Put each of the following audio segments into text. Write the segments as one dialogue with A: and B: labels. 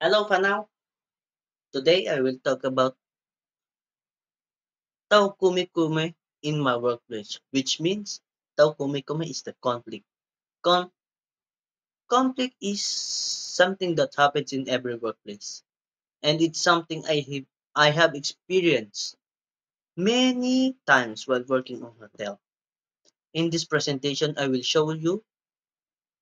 A: Hello, Fanaw. Today I will talk about Tau Kumi Kume in my workplace, which means Tau Kumi Kume is the conflict. Con- Conflict is something that happens in every workplace, and it's something I have experienced many times while working on hotel. In this presentation, I will show you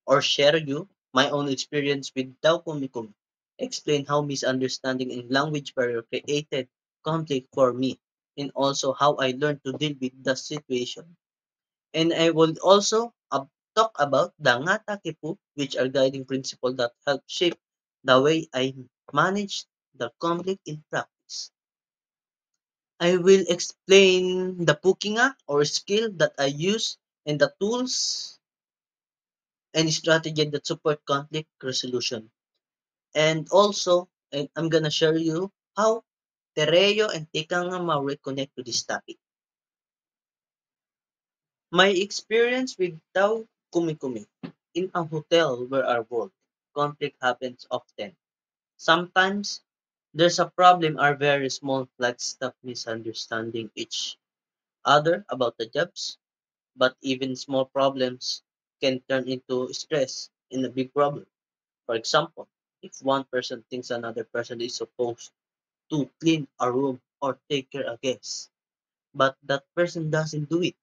A: or share you my own experience with Tau Kumi Kume, explain how misunderstanding and language barrier created conflict for me, and also how I learned to deal with the situation. And I will also talk about the Ngata Kipu, which are guiding principles that help shape the way I manage the conflict in practice. I will explain the Pukinga or skill that I use and the tools and strategy that support conflict resolution. And also, I'm gonna share you how Tereo and Tikanga Maui connect to this topic. My experience with Tau Kumi Kumi. In a hotel where I work, conflict happens often. Sometimes, there's a problem are very small like stuff misunderstanding each other about the jobs, but even small problems can turn into stress in a big problem. For example, if one person thinks another person is supposed to clean a room or take care of guests, but that person doesn't do it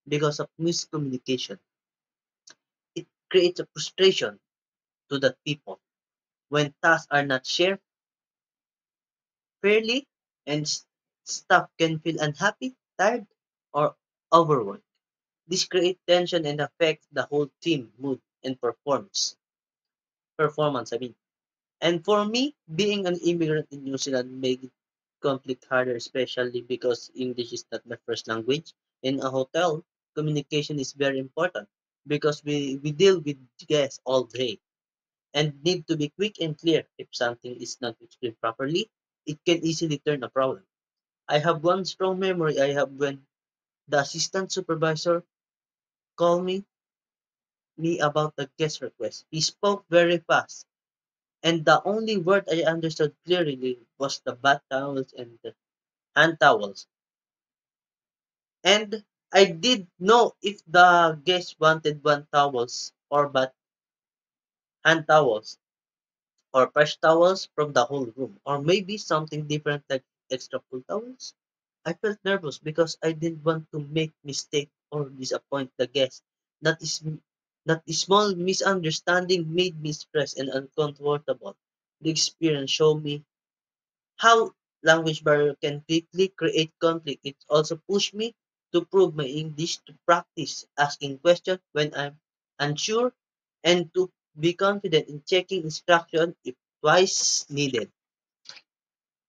A: because of miscommunication, it creates a frustration to the people. When tasks are not shared fairly and staff can feel unhappy, tired, or overworked. This creates tension and affects the whole team mood and performance. And for me, being an immigrant in New Zealand made conflict harder, especially because English is not my first language. In a hotel, communication is very important because we deal with guests all day and need to be quick and clear. If something is not explained properly, it can easily turn a problem. I have one strong memory I have when the assistant supervisor called me about the guest request. He spoke very fast, and the only word I understood clearly was the bath towels and the hand towels. And I did know if the guest wanted one towels or bath hand towels or fresh towels from the whole room, or maybe something different like extra full towels. I felt nervous because I didn't want to make mistake or disappoint the guest. That is that small misunderstanding made me stressed and uncomfortable. The experience showed me how language barrier can quickly create conflict. It also pushed me to prove my English, to practice asking questions when I'm unsure, and to be confident in checking instruction if twice needed.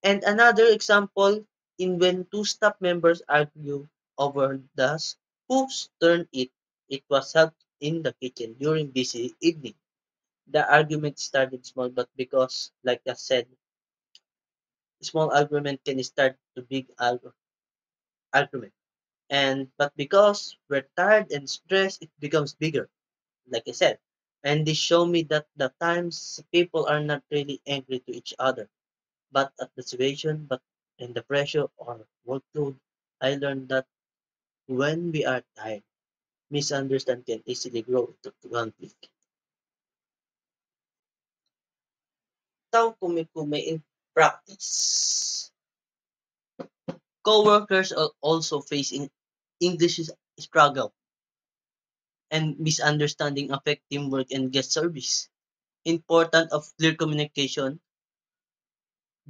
A: And another example in when two staff members argue over whose turn it was held in the kitchen during busy evening. The argument started small, but because, like I said, small argument can start to big argument. And but because we're tired and stressed, it becomes bigger, like I said. And this show me that the times people are not really angry to each other, but at the situation, but in the pressure or workload. I learned that when we are tired, misunderstanding can easily grow into conflict. Tao kumikume in practice. Coworkers are also facing English struggle and misunderstanding affect teamwork and guest service. Important of clear communication,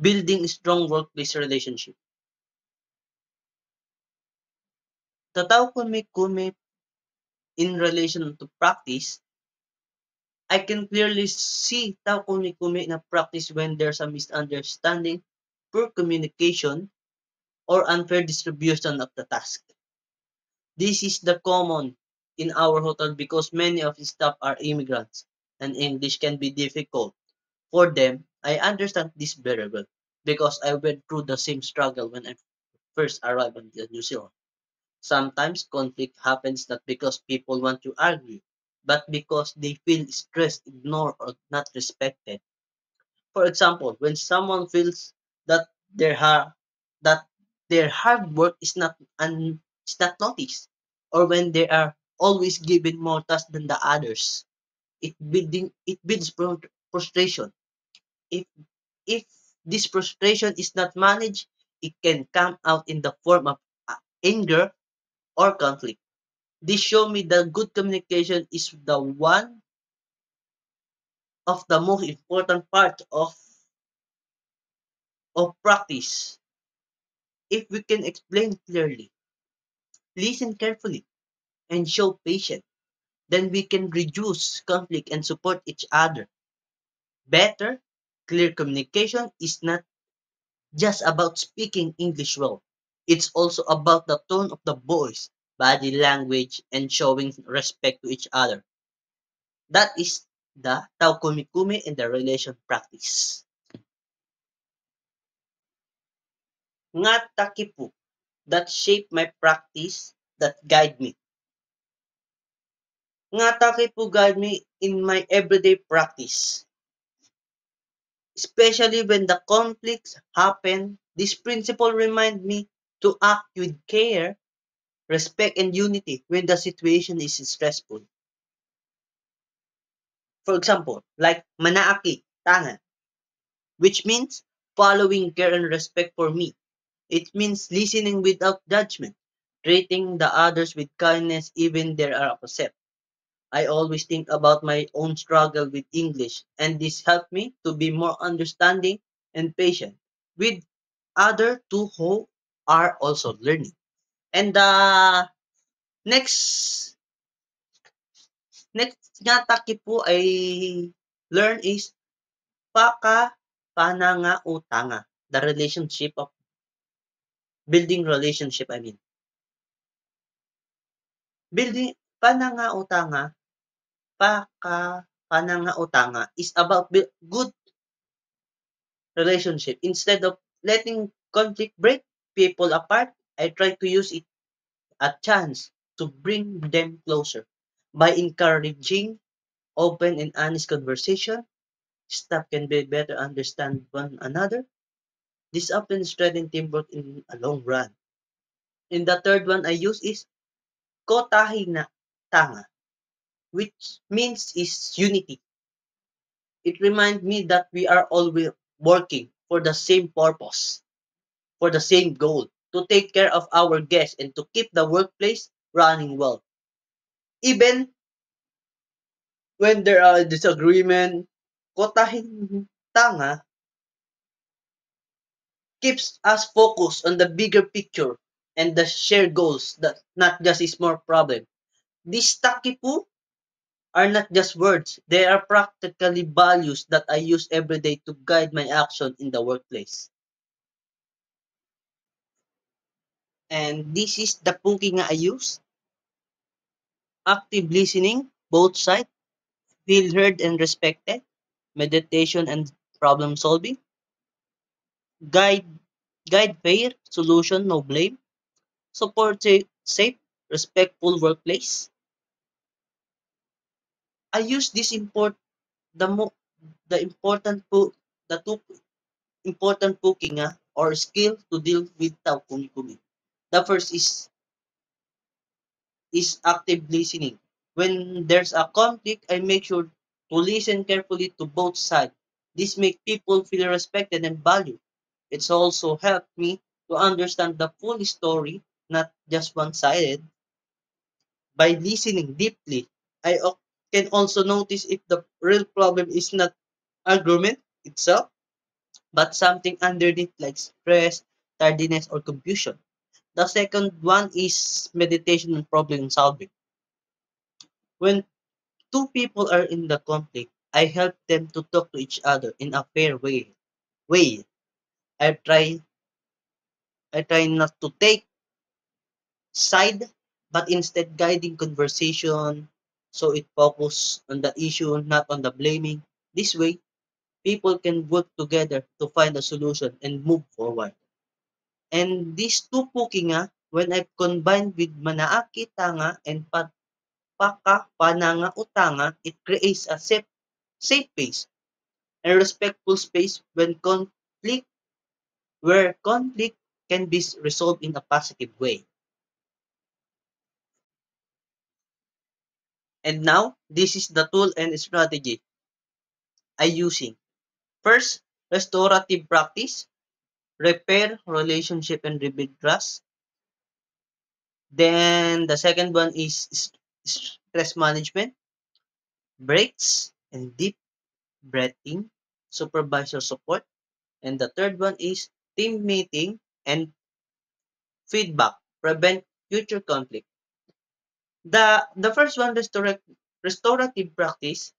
A: building strong workplace relationship. The tao kumikume in relation to practice, I can clearly see tao kumikume in a practice when there's a misunderstanding, poor communication, or unfair distribution of the task. This is the common in our hotel because many of the staff are immigrants and English can be difficult. For them, I understand this very well because I went through the same struggle when I first arrived in New Zealand. Sometimes conflict happens not because people want to argue, but because they feel stressed, ignored, or not respected. For example, when someone feels that their hard that their hard work is not noticed, or when they are always given more tasks than the others, it builds frustration. If if this frustration is not managed, it can come out in the form of anger or conflict. This show me that good communication is the one of the most important part of practice. If we can explain clearly, listen carefully, and show patience, then we can reduce conflict and support each other. Better, clear communication is not just about speaking English well. It's also about the tone of the voice, body language, and showing respect to each other. That is the Tao Kumi Kumi in the relation practice. Nga takipu that shape my practice, that guide me. Nga takipu guide me in my everyday practice. Especially when the conflicts happen, this principle remind me to act with care, respect, and unity when the situation is stressful. For example, like manaaki, tangan, which means following care and respect for me. It means listening without judgment, treating the others with kindness even they are upset. I always think about my own struggle with English, and this helped me to be more understanding and patient with other two who are also learning. And the next next nga taki po ay learn is panangautanga. The relationship of building relationship, I mean. Building panangautanga, panangautanga is about good relationship. Instead of letting conflict break people apart, I try to use it a chance to bring them closer. By encouraging open and honest conversation, staff can be better understand one another. This often strengthens teamwork in a long run. And the third one I use is kotahi na tanga, which means is unity. It reminds me that we are all working for the same purpose, for the same goal, to take care of our guests and to keep the workplace running well. Even when there are disagreement, kotahin tanga keeps us focused on the bigger picture and the shared goals that not just a small problem. These takipu are not just words, they are practically values that I use every day to guide my action in the workplace. And this is the puki nga I use. Active listening, both sides, feel heard and respected, meditation and problem solving, guide guide fair, solution, no blame, support safe, respectful workplace. I use this the mo the important po the two important cooking or skill to deal with tao kumi. The first is active listening. When there's a conflict, I make sure to listen carefully to both sides. This makes people feel respected and valued. It's also helped me to understand the full story, not just one-sided. By listening deeply, can also notice if the real problem is not argument itself, but something underneath like stress, tardiness, or confusion. The second one is meditation and problem solving. When two people are in the conflict, I help them to talk to each other in a fair way. I try I try not to take side, but instead guiding conversation so it focus on the issue, not on the blaming. This way, people can work together to find a solution and move forward. And these two puki nga, when I combine with manaaki tanga and paka pananga utanga, it creates a safe pace. and respectful space where conflict can be resolved in a positive way. And now, this is the tool and strategy I using. First, restorative practice, repair relationship and rebuild trust. Then the second one is stress management, breaks and deep breathing, supervisor support. And the third one is team meeting and feedback, prevent future conflict. The first one, restorative practice.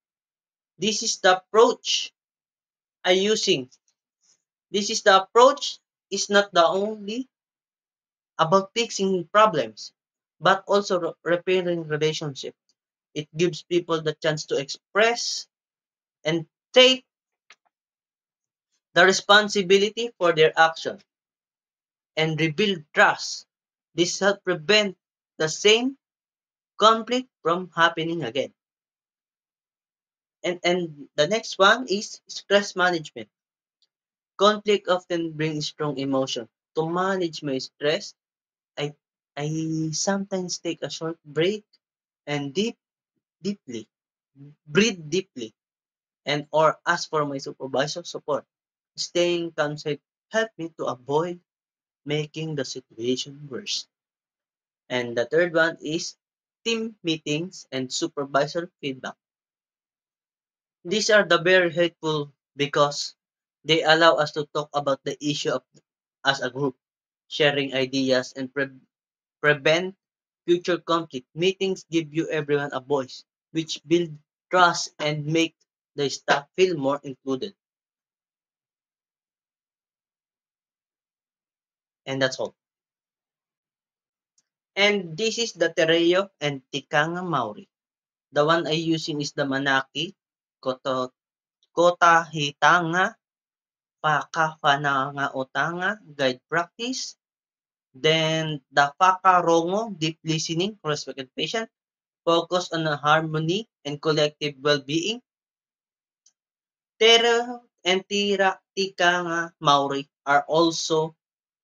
A: This is the approach I using. This is the approach is not the only about fixing problems, but also repairing relationships. It gives people the chance to express and take the responsibility for their action and rebuild trust. This helps prevent the same conflict from happening again. And the next one is stress management. Conflict often brings strong emotion. To manage my stress, I I sometimes take a short break and deeply breathe deeply and or ask for my supervisor support. Staying calm help me to avoid making the situation worse. And the third one is team meetings and supervisor feedback. These are the very helpful because they allow us to talk about the issue as a group, sharing ideas and prevent future conflict. Meetings give you everyone a voice, which build trust and make the staff feel more included. And that's all. And this is the Tereo and Tikanga Maori. The one I using is the Manaki, Koto, Kota Hitanga, Pakafananga Otanga, Guide Practice. Then the Pakarongo, Deep Listening, Respect and Patience, focus on harmony and collective well-being. Tera and Tikanga Maori are also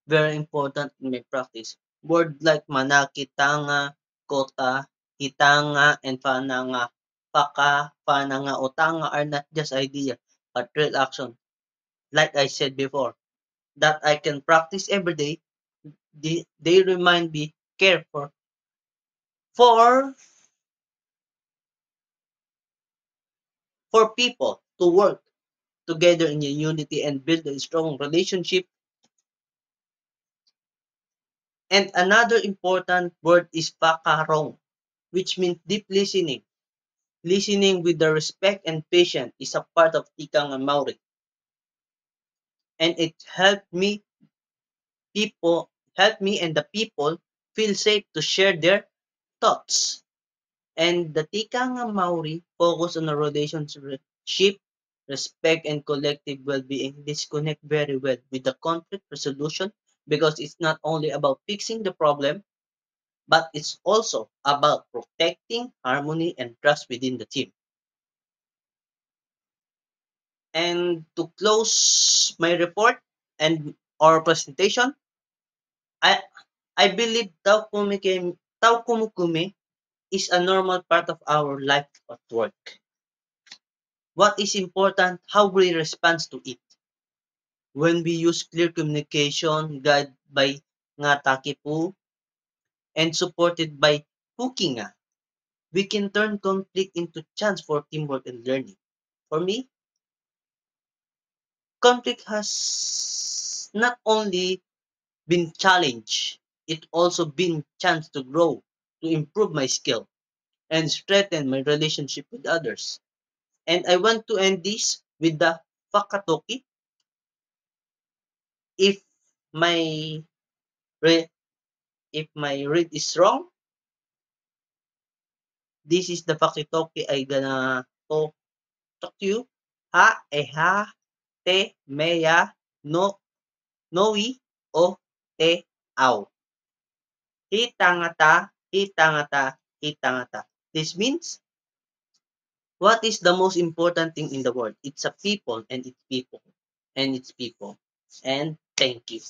A: very important in my practice. Words like Manaki Tanga, Kota, Hitanga, and Fananga, Paka, Fananga, Otanga are not just idea, but real action. Like I said before, that I can practice every day, they remind me care for for people to work together in unity and build a strong relationship. And another important word is pakarong, which means deep listening. Listening with the respect and patience is a part of Tikang and Maori, and it helped me and the people feel safe to share their thoughts. And the Tikang and Maori focus on a relationship, respect, and collective well-being. This connect very well with the conflict resolution because it's not only about fixing the problem, but it's also about protecting harmony and trust within the team. And to close my report and our presentation, I I believe Tau Kumukumi is a normal part of our life at work. What is important, how we respond to it. When we use clear communication, guided by nga takipu, and supported by Pukinga, we can turn conflict into chance for teamwork and learning. For me, conflict has not only been challenged, it also been chance to grow, to improve my skill, and strengthen my relationship with others. And I want to end this with the Fakatoki. If my re- if my read is wrong, this is the Fakitoki I gonna talk to you. Ha eha te meya no noi o te au. Hitangata, hitangata, hitangata. This means What is the most important thing in the world? It's a people and it's people and it's people. And thank you.